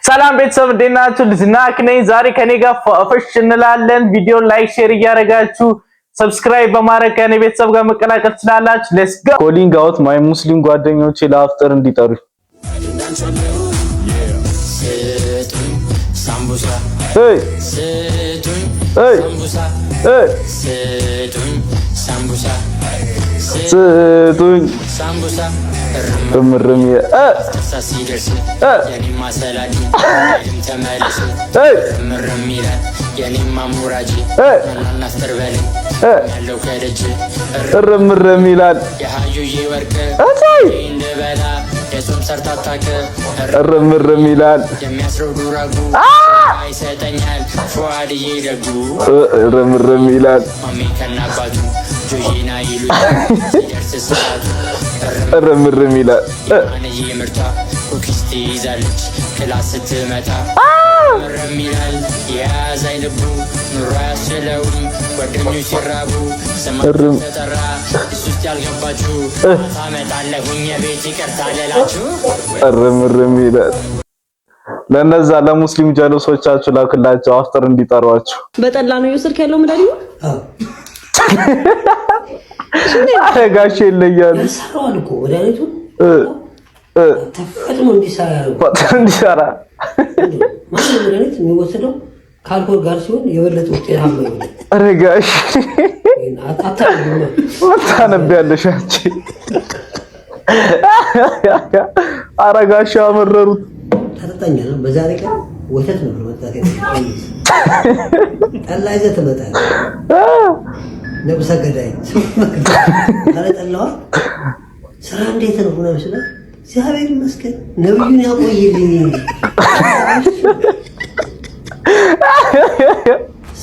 ሰላም ቤተሰብ እንዴት ናችሁ? ልዝናክ ነኝ። ዛሬ ከኔ ጋር ፈሽ እንላለን። ቪዲዮ ላይክ ሼር እያደረጋችሁ ሰብስክራይብ በማድረግ ከኔ ቤተሰብ ጋር መቀላቀል ትችላላችሁ። ሌትስ ጎ። ኮሊንግ አውት ማይ ሙስሊም ጓደኞቼ ለአፍጠር እንዲጠሩ ስጡኝ እምርም እርምርም ይላል እርምርም ይላል እርምርም ይላል እርምርም ይላል እርምርም ይላል። ለነዛ ለሙስሊም ጀለሶቻችሁ ላክላቸው አፍጥር እንዲጠሯችሁ። በጠላ ነው ይወስድክ ያለው መዳኒ ጋሼ ይለያል ሰራው እኮ ወዳሪቱ ተፈጥሞ እንዲሰራ ማለት ወዳሪት የሚወሰደው ካልኮል ጋር ሲሆን የበለጠ ውጤታማ ነው። ኧረ ጋሼ አታነቢያለሽ አንቺ። ኧረ ጋሼ አመረሩት። ተጠጣኛል በዛሬ ቀን ወተት ነው መጣት ያለው ጠላ ይዘህ ትመጣለህ። ነብሰ ገዳይ አለጠላው ስራ እንዴት ነው ነው መስለ እግዚአብሔር ይመስገን ነብዩን ያቆይልኝ።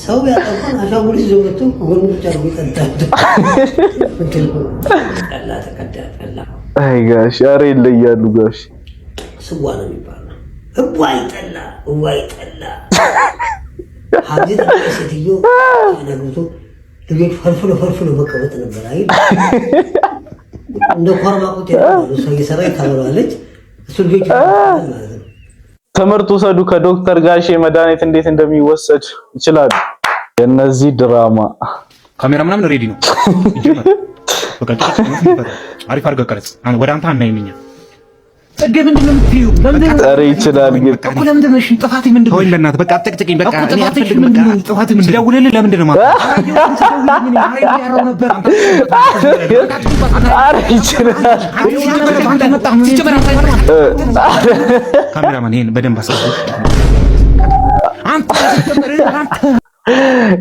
ሰው ያጠፋን አሻጉል ይዘውቱ ጎንጉጫ ይጠጣል። ጠላ ተቀዳጠላ አይ ጋሽ አሬ ይለያሉ ጋሽ ስዋ ነው የሚባለው። እዋይ ጠላ ሀዲት ሴትዮ ነገሩት ልጅ ፈርፍሎ መቀበጥ ነበር አይደል? እንደ ኮርማቁት ያለው ሰው እየሰራ ይታወራለች። እሱ ልጅ ማለት ነው። ትምህርት ወሰዱ ከዶክተር ጋሼ መድኃኒት እንዴት እንደሚወሰድ ይችላል። የነዚህ ድራማ ካሜራ ምናምን ሬዲ ነው። በቃ አሪፍ አድርገህ ቀረጽ። ወደ አንተ አናይምኛ ጸገ ምንድነው የምትይው? ኧረ ይችላል ግን እኮ ለምንድን ነው? እሺ ጥፋቴ ምንድነው? ሆይ ለእናትህ በቃ አትጨቅጭቅኝ። በቃ እኔ አልፈልግም። በቃ ጥፋቴ ምንድነው? ደውልልህ ለምንድን ነው ማለት? ኧረ ይችላል ካሜራማን ይሄን በደንብ አሳየው።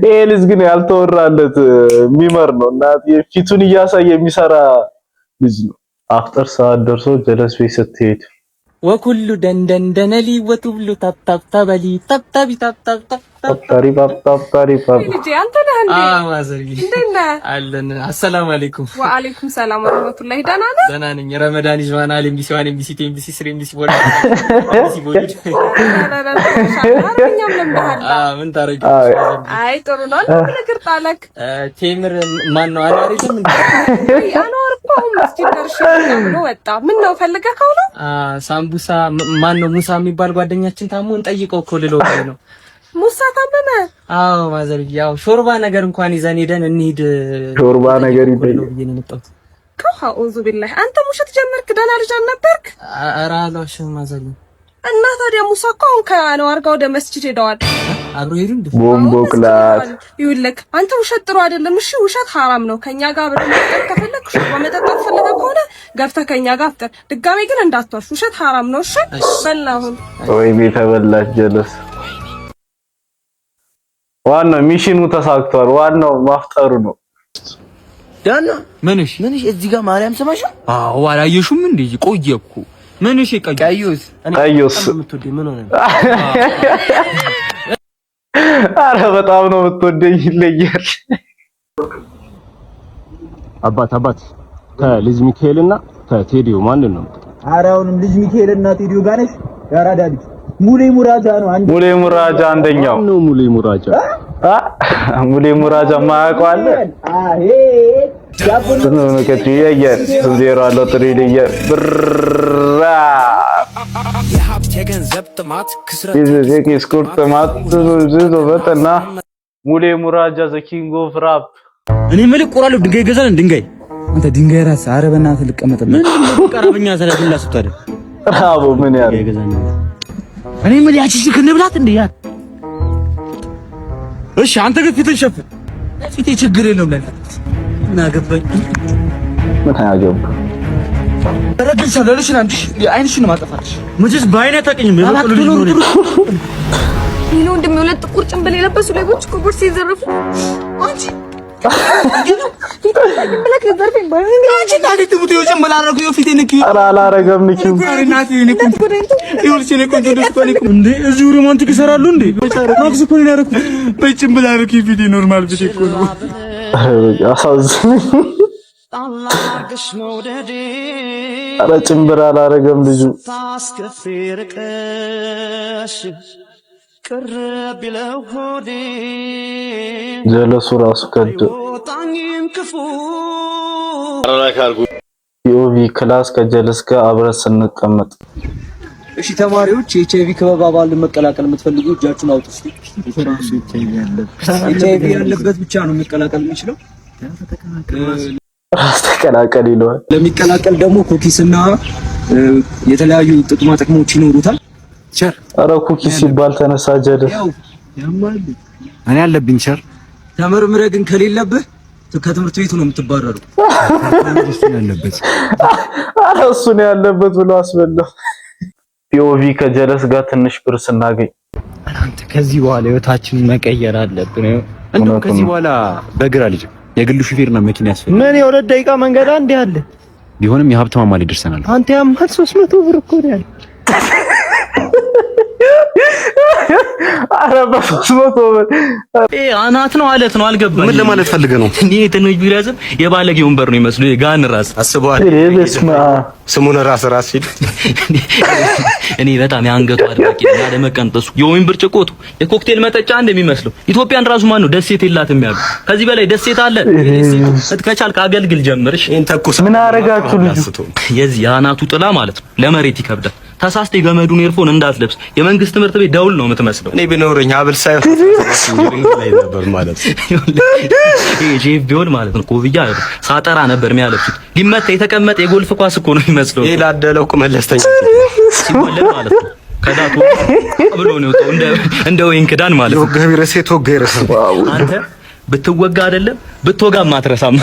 ይሄ ልጅ ግን ያልተወራለት የሚመር ነው። እናት ፊቱን እያሳየ የሚሰራ ልጅ ነው። አፍጠር ሰዓት ደርሶ ጀለስ ቤት ስትሄድ ወኩሉ ደንደንደነሊ ወቱብሉ ታብታብታበሊ ታብታቢ ታብታብታብ ታብታሪ ልጄ አንተ ነህ እንዴ? ማዘር እንዴት ነህ? አለን። አሰላሙ አለይኩም። ወአለይኩም ሰላም ወራህመቱላሂ። ደህና ነህ? ደህና ነኝ። ረመዳን ይዟን አለ ኤምቢሲ 1 ኤምቢሲ 2 ኤምቢሲ 3 ኤምቢሲ 4 ኤምቢሲ ቦዲ ምን ታረጊ? አይ ጥሩ ነው። ለምን ነገር ጣለክ? ቴምር ማን ነው? አንዋር አይደል እንዴ? አንዋር እኮ መስጂድ ደርሼ ነው ወጣ። ምን ነው ፈልገከው ነው? ሳምቡሳ ማን ነው? ሙሳ የሚባል ጓደኛችን ታሞ እንጠይቀው እኮ ልለው ነው። ሙሳ ታመመ? አዎ ማዘር፣ ያው ሾርባ ነገር እንኳን ይዘን ሄደን እንሂድ። ሾርባ ነገር ይበል ነው ብዬ ነው የመጣሁት። አኡዙ ቢላህ አንተ ሙሸት ጀመርክ? ደህና ልጅ አልነበርክ? ኧረ አልዋሽም ማዘር። እና ታዲያ ሙሳ እኮ አሁን ከአንዋር ጋር ወደ መስጂድ ሄደዋል። አብሮ ሄዱ እንዴ? ቦምቦ ክላስ ይኸውልህ አንተ ውሸት ጥሩ አይደለም። እሺ ውሸት ሐራም ነው። ከኛ ጋር አብረን መጠጣት ከፈለክ ሾርባ መጠጣት ፈለገ ከሆነ ገብተህ ከኛ ጋር አፍጠር። ድጋሜ ግን እንዳትዋሽ፣ ውሸት ሐራም ነው። እሺ በላሁን ወይ ቤተ በላች ጀለስ። ዋናው ሚሽኑ ተሳክቷል። ዋናው ማፍጠሩ ነው። ዳና ምንሽ እዚህ ጋር ማርያም ሰማሽ? አዎ አላየሽም እንዴ? ቆየኩ ምንሽ ቀዩስ የምትወደኝ ምን ሆነ? አረ በጣም ነው የምትወደኝ። ይለያል። አባት ከልጅ ሚካኤልና ከቴዲዮ ማንን ነው? ኧረ አሁንም ልጅ ሚካኤልና ቴዲዮ ጋር ነሽ? ያራዳ ልጅ ሙሌ ሙራጃ ነው። ሙሌ ሙራጃ አንደኛው ነው። ሙሌ ሙራጃ ሙሌ ሙራጃ ማያውቀው አለ? አሄ ነው ከትየየ ዜሮ አለው ትሪልየ ብራ ስኩርት ጥማት በጠና ሙሌ ሙራጃ ዘ ኪንግ ኦፍ ራፕ እኔ መልክ ቆራለሁ ድንጋይ ገዛን ድንጋይ አንተ ድንጋይ ራስ አረ በእናትህ ልቀመጥ ምን ቀራብኛ ሰላትና ሱታደ አቦ ምን ያለ እኔ ምን ያቺ ከነብላት እንዴ ያ እሺ አንተ ግን ፊትን ሸፍን ፊቴ ችግር የለውም ለካ እና ገባኝ ምን ያገባ ረግሽ ለልሽና እንዴ አይንሽን ማጠፋሽ መቼስ በአይኔ ታቀኝም የበቀሉ ልጅ ነው ይሄ እንደሚወለድ ጥቁር ጭንብል የለበሱ ሌቦች እኮ ቦርሳ ይዘርፉ አንቺ አላረገም ንኪው እዚሁ ሮማንቲክ ይሰራሉ እንዴ ማክስ እኮ ነው ያደረኩት በጭንብል አደረኩ ፊቴ ኖርማል ፊቴ እኮ ነው አሳዝነኝ ኧረ ጭንብል አላረገም ልጁ ጀለሱ ራሱ ከደ ዮቪ ክላስ ከጀለስ ጋር አብረን ስንቀመጥ እሺ ተማሪዎች የኤችአይቪ ክበብ አባል መቀላቀል የምትፈልጉ እጃችሁን አውጡ እስቲ ኤችአይቪ ያለበት ብቻ ነው መቀላቀል የሚችለው ተቀላቀል ይለዋል ለሚቀላቀል ደግሞ ኩኪስና የተለያዩ ጥቅማ ጥቅሞች ይኖሩታል ቸር ኧረ ኩኪስ ሲባል ተነሳ ጀለስ እኔ አለብኝ ቸር ተመርምረህ ግን ከሌለብህ ከትምህርት ቤቱ ነው የምትባረረው እሱ ነው ያለበት ብሎ አስበላው ፒኦቪ ከጀለስ ጋር ትንሽ ብር ስናገኝ አንተ ከዚህ በኋላ ህይወታችንን መቀየር አለብን እንደው ከዚህ በኋላ በግራ ልጅ የግሉ ሹፌርና መኪና ያስፈልግ ምን የሁለት ደቂቃ መንገድ አንዴ አለ ቢሆንም የሀብት ማማ ላይ ደርሰናል አንተ ያማል 300 ብር እኮ ነው ያለ ኧረ በ300 ብር አናት ነው አለት ነው አልገባኝ ምን ለማለት ፈልገህ ነው እኔ የተነጅ ቢራዝም የባለጌ ወንበር ነው ይመስሉ የጋን ራስ አስበዋል ስሙን ራስ ሲል እኔ በጣም ያንገቱ አድርቂ ያለ መቀንጠሱ የወይን ብርጭቆቱ የኮክቴል መጠጫ እንደሚመስለው ኢትዮጵያን ራሱ ማን ነው ደሴት የላትም ያሉ ከዚህ በላይ ደሴት አለ ከቻልክ አገልግል ጀምርሽ ምን አረጋችሁ ልጁ የዚህ አናቱ ጥላ ማለት ነው ለመሬት ይከብዳል ታሳስተ ገመዱን ኤርፎን እንዳትለብስ የመንግስት ትምህርት ቤት ደውል ነው የምትመስለው እኔ ቢኖርኝ ሀብል ሳይሆን ላይ ነበር ማለት ይሄ ጄፍ ቢሆን ማለት ነው ኮብያ ሳጠራ ነበር የሚያለብሱት ሊመታ የተቀመጠ የጎልፍ ኳስ እኮ ነው የሚመስለው ይሄ ላደለው መለስተኛ ሲወለድ ማለት ነው ከዳቱ ብሎ ነው እንደ ወይን ክዳን ማለት ነው ገቢረሴ ተወገረሰ አንተ ብትወጋ አይደለም ብትወጋ ማትረሳም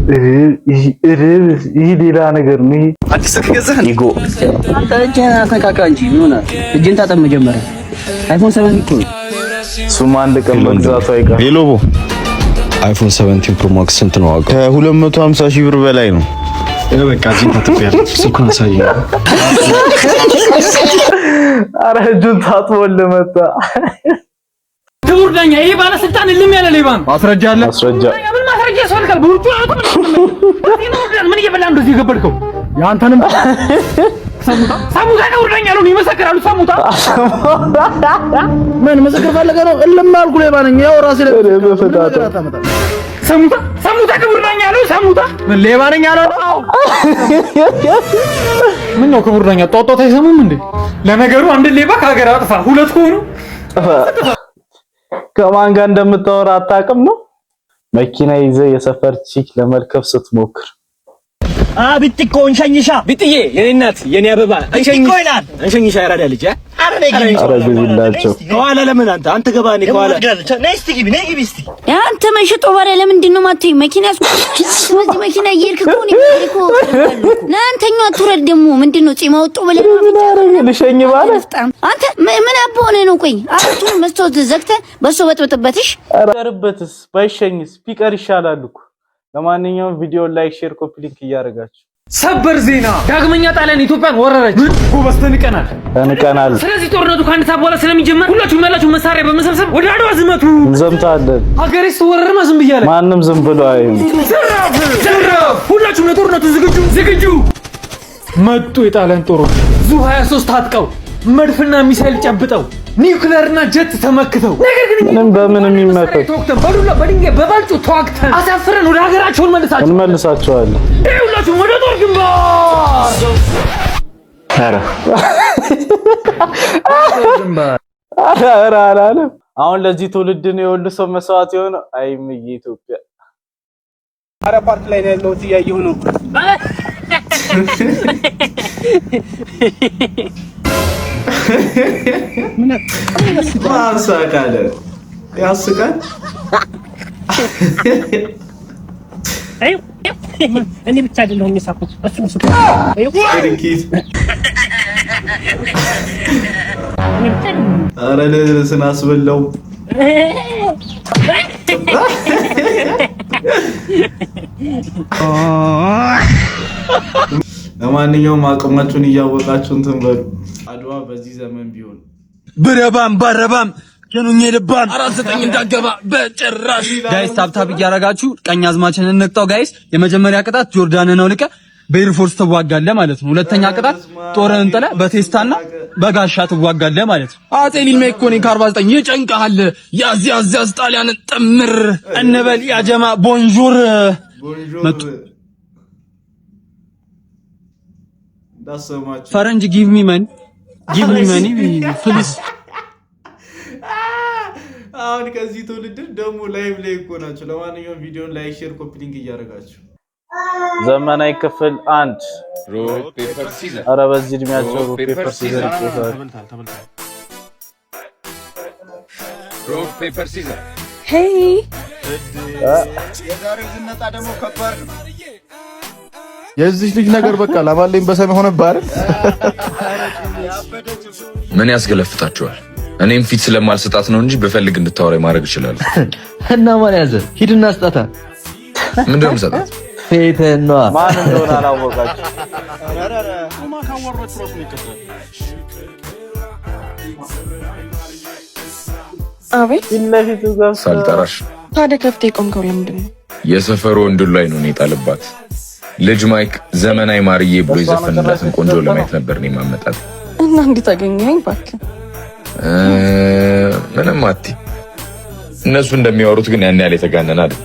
ይሄ ሌላ ነገር ነው አዲስ ከገዛህ ይጎ አንተ እጅህን አተካካ እንጂ ምን ሆነ እጅን ታጠብ መጀመሪያ አይፎን 7 እኮ ሱማ አንድ ቀን መግዛቱ አይቀር ሄሎቦ አይፎን 17 ፕሮ ማክስ ስንት ነው ዋጋው? ከ250 ሺህ ብር በላይ ነው። በቃ እዚህ ተጥያለሁ ስልኩን አሳየኝ። ኧረ እጁን ታጥቦ ለመጣ ትውርዳኛ ይሄ ባለስልጣን ልም ያለ ሌባ ነው። ማስረጃ አለ ማስረጃ ምን ማስረጃ ያስፈልጋል? ብሩቹ ምን እየበላ እንደዚህ የገበርከው ያንተንም ሰሙታ ትውርዳኛ ነው ይመሰክራሉ። ሰሙታ ምን መሰከር ፈለገ ነው? እልም አልኩ ሌባ ነኝ። ያው ራሴ ሰሙታ ትውርዳኛ ነው። ሰሙታ ምን ሌባ ነኝ አለው? ምን ነው ክቡርዳኛ ጦጦት አይሰሙም እንዴ? ለነገሩ አንድ ሌባ ከሀገር አጥፋ ሁለት ሆኑ ከማን ጋር እንደምታወራ አታውቅም ነው። መኪና ይዘህ የሰፈር ቺክ ለመልከፍ ስትሞክር ቢጥቆ እንሸኝሻ ቢጥዬ የኔ እናት የኔ አበባ እንሸኝሻ ያራዳ ልጅ አረግላቸው ከኋላ ለምን አንተ ገባ እኔ ከኋላ ነስቲ ግቢ እስቲ አንተ መሽጦ ባለ ለምንድን ነው ማትይ መኪና ስለዚህ መኪና እየሄድክ እኮ ነው እኮ ናንተኛ አትወረድ ደግሞ ምንድን ነው ጺማ ወጣው በለ ልሸኝ ባለ አንተ ምን አቦነ ነው ቆይ አቱ መስቶት ዘግተህ በሶ በጥብጥበትሽ አረበትስ ባይሸኝስ ቢቀር ይሻላል እኮ ለማንኛውም ቪዲዮ ላይክ ሼር ኮፒ ሊንክ እያደረጋችሁ ሰበር ዜና ዳግመኛ ጣሊያን ኢትዮጵያን ወረረች። ጎበዝ ተንቀናል። ስለዚህ ጦርነቱ ከአንድ ሰዓት በኋላ ስለሚጀመር ሁላችሁም ያላችሁ መሳሪያ በመሰብሰብ ወደ አድዋ ዝመቱ። እንዘምታለን። ሀገሬስ ተወረረማ ዝም ብያለሁ። ማንም ዝም ብሎ አይም ዘራፍ ሁላችሁም ለጦርነቱ ዝግጁ መጡ። የጣሊያን ጦሮች ዙ 23 ታጥቀው መድፍና ሚሳኤል ጨብጠው ኒውክሌርና ጀት ተመክተው ነገር ግን ምንም በምንም ይመከት ተወክተን በዱላ በድንጋይ በባልጩ ተዋክተን አሳፍረን ወደ ሀገራቸውን እንመልሳቸዋለን። ሁላችሁም ወደ ጦር ግንባር። ኧረ አሁን ለዚህ ትውልድ ነው የሁሉ ሰው መስዋዕት የሆነው። አይም ኢትዮጵያ አረ ፓርክ ላይ ነው ያለው እያየሁ ነው። ምን ማሳቃለ ያስቃል። አይ እኔ ብቻ አይደለሁም የሳኩት እሱ ነው። አረ ለስና አስበላው። ለማንኛውም አቅማችሁን እያወቃችሁ እንትን በሉ። አድዋ በዚህ ዘመን ቢሆን ብረባም ባረባም ከኑኝ ልባም 49 እንዳገባ በጭራሽ። ጋይስ ታብታብ እያረጋችሁ ቀኝ አዝማችን እንቅጣው ጋይስ። የመጀመሪያ ቅጣት ጆርዳንን አውልቀ በኤርፎርስ ትዋጋለህ ማለት ነው። ሁለተኛ ቅጣት ጦርን እንጥለ በቴስታና በጋሻ ትዋጋለህ ማለት ነው። አጼ ሊል ሜኮኒ ከ49 ይጨንቃል። ያዝ ያዝ ያዝ ጣሊያንን ጥምር እንበል ያጀማ ቦንጆር መጡ ዳሰማችሁ ፈረንጅ ጊቭ ሚ መኒ ፕሊዝ። አሁን ከዚህ ትውልድ ደግሞ ላይቭ ላይ እኮ ናቸው። ለማንኛውም ቪዲዮን ላይክ፣ ሼር፣ ኮፒ ሊንክ እያደረጋችሁ ዘመናዊ ክፍል 1 ሮክ ፔፐር ሲዘር። አረ በዚህ እድሜያቸው ሮክ ፔፐር ሲዘር ይቆታል። ሮክ ፔፐር ሲዘር ሄይ የዛሬው ዝነጣ ደግሞ ከባድ ነው። የዚህ ልጅ ነገር በቃ ለማለኝ በሰም ሆነ ባር ምን ያስገለፍጣችኋል? እኔም ፊት ስለማልሰጣት ነው እንጂ በፈልግ እንድታወራይ ማድረግ ይችላል። እና ማን ያዘ? ሂድና ስጣታ። ምንድነው የምሰጣት? ፌተኗ ማን እንደሆነ አላወቃችሁ። አቤት ለፊቱ ገብቶ ሳልጠራሽ ታዲያ ከፍቴ ቆምከው ለምንድን ነው? የሰፈሩ ወንድ ላይ ነው የጣለባት። ልጅ ማይክ ዘመናዊ ማርዬ ብሎ የዘፈንላትን ቆንጆ ለማየት ነበር ነው ማመጣት። እና እንዴት አገኘኸኝ? እባክህ ምንም አትይ። እነሱ እንደሚያወሩት ግን ያን ያህል የተጋነነ አይደል።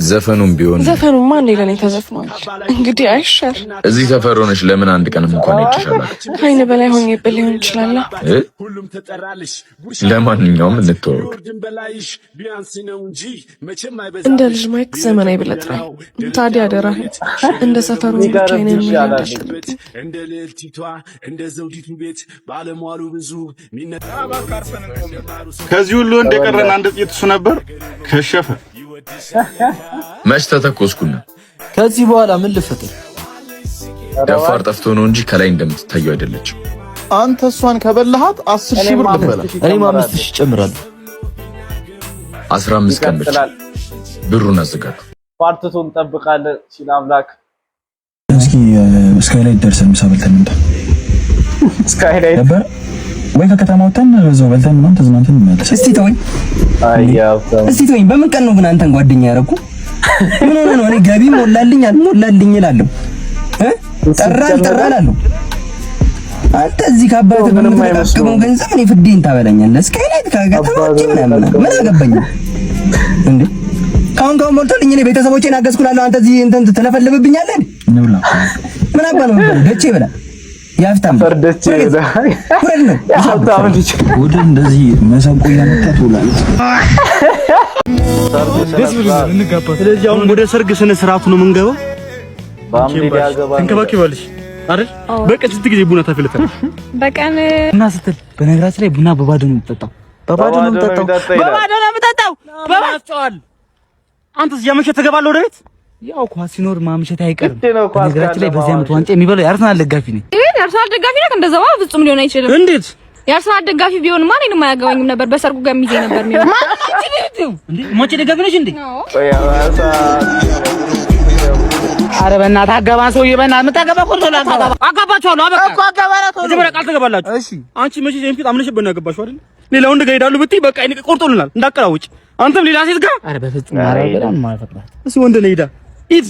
ዘፈኑም ቢሆን ዘፈኑማ እንዴ ለኔ ተዘፍኗል። እንግዲህ አይሻል እዚህ ሰፈር ሆነሽ ለምን አንድ ቀንም እንኳን ይችላል አይነ በላይ ሆኜብህ ሊሆን ይችላል። ለማንኛውም እንተዋወቅ። እንደ ልጅ ማይክ ዘመናዊ ብለጥ ነው። ታዲያ አደራህ እንደ ሰፈሩ ብቻ አይነን የሚያደርግ እንደ ልዕልቲቷ እንደ ዘውዲቱ ቤት ባለሟሉ ብዙ ከዚህ ሁሉ እንደቀረን አንድ ጥይት እሱ ነበር ከሸፈ። መች ተተኮስኩና ከዚህ በኋላ ምን ልፈጥር? ደፋር ጠፍቶ ነው እንጂ ከላይ እንደምትታየው አይደለችም። አንተ እሷን ከበላሃት 10,000 ብር ልበላ። እኔም 5,000 ጨምራለሁ። 15 ቀን ብቻ ብሩን አዘጋጁ። ፓርቲቱን እንጠብቃለን ሲል አምላክ። እስኪ ስካይላይት ደርሰን ምሳ በልተን እንምጣ። ስካይላይት ነበር ወይ ከከተማ ወጣን በዛው በልተን ምናምን ተዝናንተን እንመለስ። እስቲ ተወኝ። እስቲ ተወኝ። በምን ቀን ነው ግን አንተን ጓደኛ ያደረኩ? ምን ሆነ ነው? እኔ ገቢ ሞላልኝ አልሞላልኝ እላለሁ ጠራን እላለሁ። አንተ እዚህ ከአባትህ በምትጠቀመው ገንዘብ እኔ ፍዴን ታበላኛለህ። ስካይላይት ከከተማ ወጪ ምን አገባኝ እንዴ? ካሁን ሞልቶልኝ እኔ ቤተሰቦቼን አገዝኩላለሁ። አንተ እዚህ እንትን ትለፈልብብኛለህ እንብላ። ምን አባ ነው ደቼ ብላ ያፍታም ፈርደች ያፍታም ልጅ ወደ እንደዚህ መሰንቆ ያመጣት ውላል። ስለዚህ አሁን ወደ ሰርግ ስነ ስርዓቱ ነው የምንገባው። ባምሊ ያገባ እንከባከባለሽ አይደል? በቀን ስንት ጊዜ ቡና ታፈልታለሽ? በቀን እና ስትል በነገራችን ላይ ቡና በባዶ ነው የምጠጣው። በባዶ ነው የምጠጣው። በባዶ አንተስ ያመሸህ ትገባለህ ወደ ቤት? ያው ኳስ ሲኖር ማምሸት አይቀርም። በነገራችን ላይ በዚህ ዓመት ዋንጫ የሚበላው የአርሰናል ደጋፊ ነኝ። የአርሰናል ደጋፊ ነህ? እንደዛው ፍጹም ሊሆን አይችልም። እንዴት? የአርሰናል ደጋፊ ቢሆን ማን እኔንም አያገባኝም ነበር። በሰርጉ ገሚዜ ነበር የሚሆነው። ሞቼ ደጋፊ ነሽ እንዴ? ኧረ በእናትህ አገባ ሰውዬ፣ በእናትህ የምታገባ ኮንሶላ አጋባችኋለሁ። አበቃ እኮ አጋባራት ወደ መረቃ አልተገባላችሁ። እሺ አንቺ መቼ ዘይምፊት አምነሽበት ነው ያገባሽው አይደል? ሌላ ወንድ ጋር ሄዳሉ ብትይ በቃ እኔ ቆርጦልናል እንዳቀላውጭ። አንተም ሌላ ሴት ጋር ኧረ በፍጹም ማረጋጋን ማፈቅራት እሱ ወንድ ነው። ሄዳ ሂድ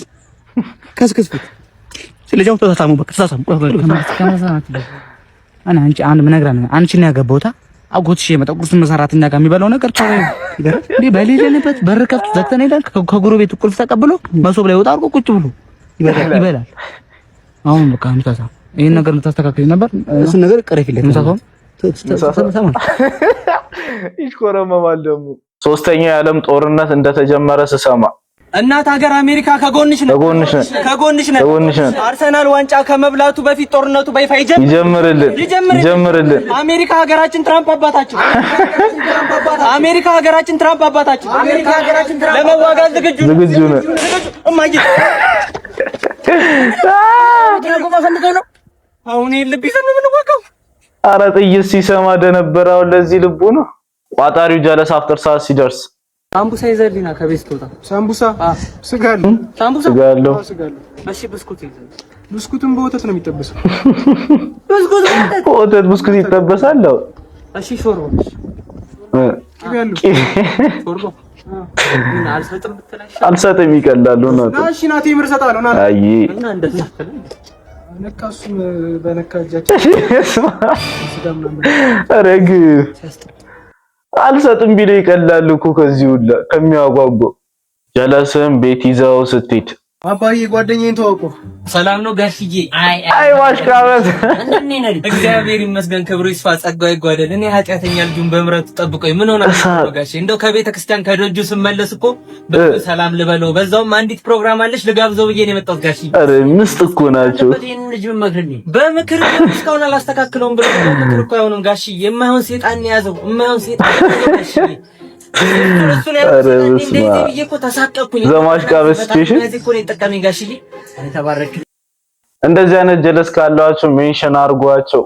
ከስከስኩት ስለዚህ አሁን ተሳሳሙ በቃ ተሳሳሙ። አና አንቺ አንድ ምነግራ ነው አንቺ ነው ያገባውታ አጎትሽ የመጣው ቁርስ መሰራተኛ ጋር የሚበላው ነገር ይደረግ እንዴ? በሌለንበት በር ከፍቶ ዘግተን ሄዳል። ከጎረቤቱ ቁልፍ ተቀብሎ መሶብ ላይ ወጣ አድርጎ ቁጭ ብሎ ይበላል። አሁን በቃ አንተ ይሄን ነገር ልታስተካክል ነበር። እሱ ነገር ቀረፊለት ነው ይሽኮረመማል ደግሞ። ሶስተኛው የዓለም ጦርነት እንደተጀመረ ስሰማ እናት ሀገር አሜሪካ ከጎንሽ ነው አርሰናል ዋንጫ ከመብላቱ በፊት ጦርነቱ በይፋ ይጀምርልን። አሜሪካ ሀገራችን ትራምፕ አባታችን ለመዋጋት ዝግጁ ነው። እማዬ አሁን ልብ ይዘን ምን ወቀው ኧረ ጥይት ሲሰማ ደነበረው ለዚህ ልቡ ነው። ቋጣሪው ጀለስ አፍተር ሰዓት ሲደርስ ሳምቡሳ ይዘልኝና ከቤት ትወጣ። ሳምቡሳ ስጋሉ እሺ ብስኩት ይዘል። ብስኩቱን በወተት ነው የሚጠበሰው። ብስኩት ይጠበሳል። እሺ ሾርባ አልሰጥም ይቀላል ነው። እሺ ናቴ ምር ሰጣለሁ ና አይ እና እንደዛ ነካሱም በነካጃቸው አረግ አልሰጥም ቢለው ይቀላል እኮ ከዚህ ሁላ ከሚያጓጓው። ጀለስም ቤት ይዘው ስትሄድ አባዬ ጓደኛዬን ተዋውቁ። ሰላም ነው ጋሽዬ? አይ ዋሽካበት እግዚአብሔር ይመስገን ክብሩ ይስፋ ጸጋው ይጓደል። እኔ ኃጢአተኛ ልጁን በምሕረቱ ጠብቆኝ ምን ሆነ ጋሽ? እንደው ከቤተ ክርስቲያን ከደጁ ስመለስ እኮ ሰላም ልበለው፣ በዛውም አንዲት ፕሮግራም አለሽ ልጋብዘው ብዬ ነው የመጣሁት ጋሽ። አረ ምስጥ እኮ ናቸው። በምክር እስካሁን አላስተካክለውም ብሎ በምክር እኮ አይሆንም ጋሽ። የማይሆን ሴጣን ያዘው፣ የማይሆን ሴጣን ጋሽ። እንደዚህ አይነት ጀለስ ካላችሁ ሜንሽን አድርጓቸው።